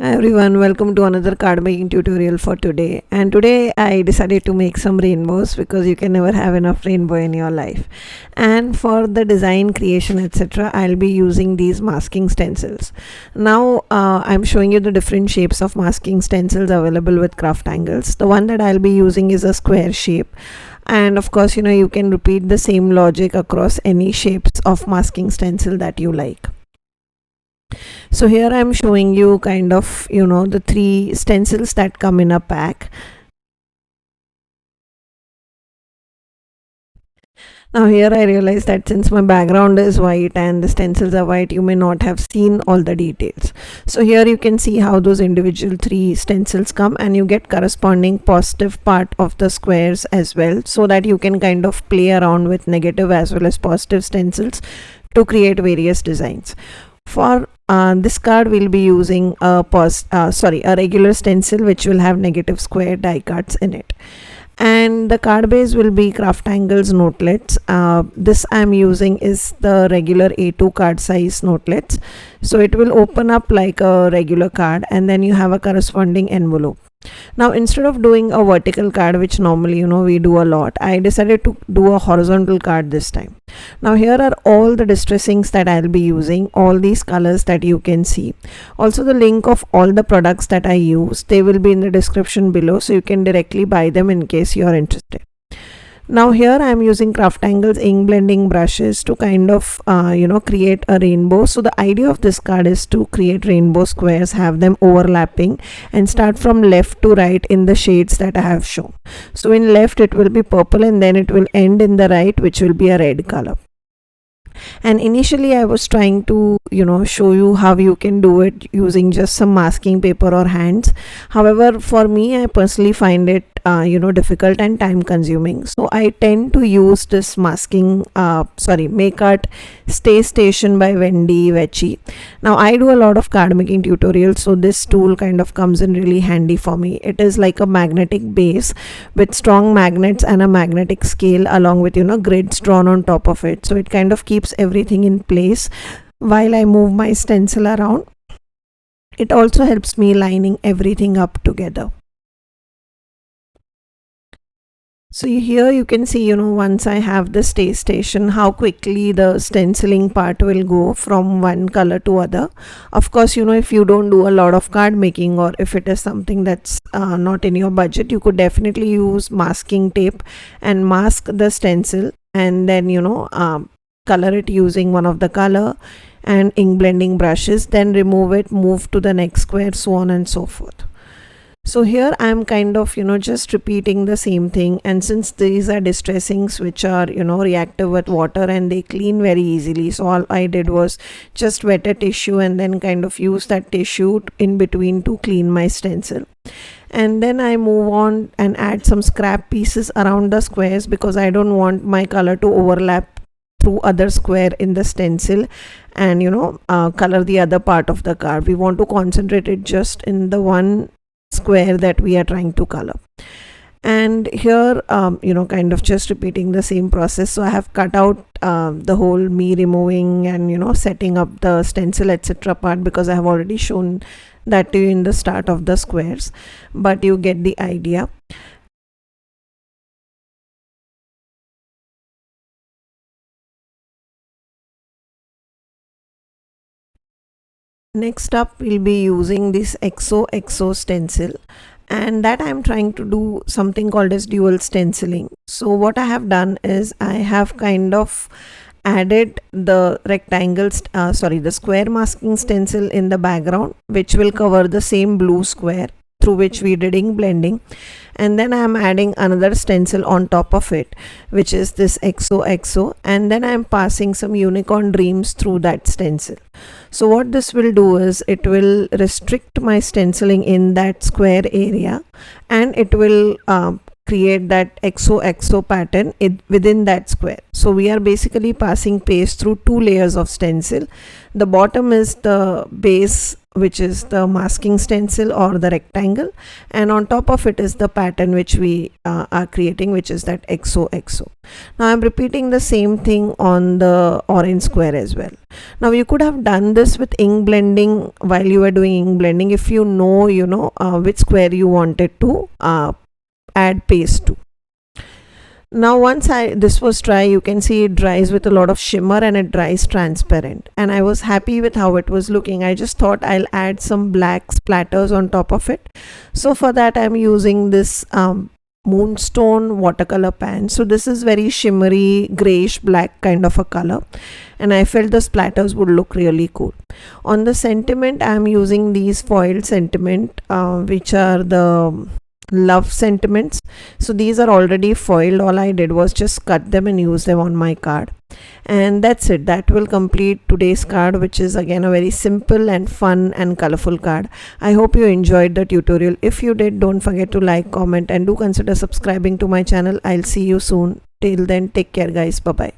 Everyone, welcome to another card making tutorial for today. And today I decided to make some rainbows because you can never have enough rainbow in your life. And for the design, creation, etc., I'll be using these masking stencils. Now I'm showing you the different shapes of masking stencils available with CraftAngles. The one that I'll be using is a square shape. And of course, you can repeat the same logic across any shapes of masking stencil that you like. So here I'm showing you kind of the three stencils that come in a pack. Now here I realized that since my background is white and the stencils are white, you may not have seen all the details. So here you can see how those individual three stencils come, and you get corresponding positive part of the squares as well, so that you can kind of play around with negative as well as positive stencils to create various designs. For this card we'll be using a regular stencil which will have negative square die cuts in it, and the card base will be CraftAngles notelets. This I'm using is the regular A2 card size notelets, so it will open up like a regular card, and then you have a corresponding envelope. Now instead of doing a vertical card, which normally we do a lot, I decided to do a horizontal card this time. Now here are all the distress inks that I'll be using, all these colors that you can see. Also the link of all the products that I use, they will be in the description below, so you can directly buy them in case you are interested. Now here I am using CraftAngles ink blending brushes to kind of create a rainbow. So the idea of this card is to create rainbow squares, have them overlapping, and start from left to right in the shades that I have shown. So in left it will be purple, and then it will end in the right, which will be a red color. And initially I was trying to show you how you can do it using just some masking paper or hands. However, for me, I personally find it difficult and time consuming, so I tend to use this masking Make Art Stay Station by Wendy Vecchi. Now I do a lot of card making tutorials, so this tool kind of comes in really handy for me. It is like a magnetic base with strong magnets and a magnetic scale along with grids drawn on top of it, so it kind of keeps everything in place while I move my stencil around. It also helps me lining everything up together. So here you can see once I have the stay station, how quickly the stenciling part will go from one color to other. Of course, if you don't do a lot of card making, or if it is something that's not in your budget, you could definitely use masking tape and mask the stencil, and then color it using one of the color and ink blending brushes, then remove it, move to the next square, so on and so forth. So here I am kind of just repeating the same thing, and since these are distress inks which are reactive with water and they clean very easily, so all I did was just wet a tissue and then kind of use that tissue in between to clean my stencil. And then I move on and add some scrap pieces around the squares, because I don't want my color to overlap through other square in the stencil and color the other part of the card. We want to concentrate it just in the one square that we are trying to color. And here kind of just repeating the same process. So I have cut out the whole me removing and setting up the stencil etc part, because I have already shown that to you in the start of the squares, but you get the idea. Next up we'll be using this XOXO stencil, and that I'm trying to do something called as dual stenciling. So what I have done is I have kind of added the the square masking stencil in the background, which will cover the same blue square through which we did ink blending, and then I am adding another stencil on top of it, which is this XOXO, and then I am passing some unicorn dreams through that stencil. So what this will do is it will restrict my stenciling in that square area, and it will create that XOXO pattern within that square. So we are basically passing paste through two layers of stencil. The bottom is the base which is the masking stencil or the rectangle, and on top of it is the pattern which we are creating, which is that XOXO. Now I'm repeating the same thing on the orange square as well. Now you could have done this with ink blending while you were doing ink blending, if you know which square you wanted to add paste to. Now once this was dry, you can see it dries with a lot of shimmer and it dries transparent, and I was happy with how it was looking. I just thought I'll add some black splatters on top of it. So for that I'm using this moonstone watercolor pan. So this is very shimmery grayish black kind of a color, and I felt the splatters would look really cool. On the sentiment, I'm using these foiled sentiment which are the love sentiments. So these are already foiled. All I did was just cut them and use them on my card, and that's it. That will complete today's card, which is again a very simple and fun and colorful card. I hope you enjoyed the tutorial. If you did, don't forget to like, comment, and do consider subscribing to my channel. I'll see you soon. Till then, take care guys. Bye bye.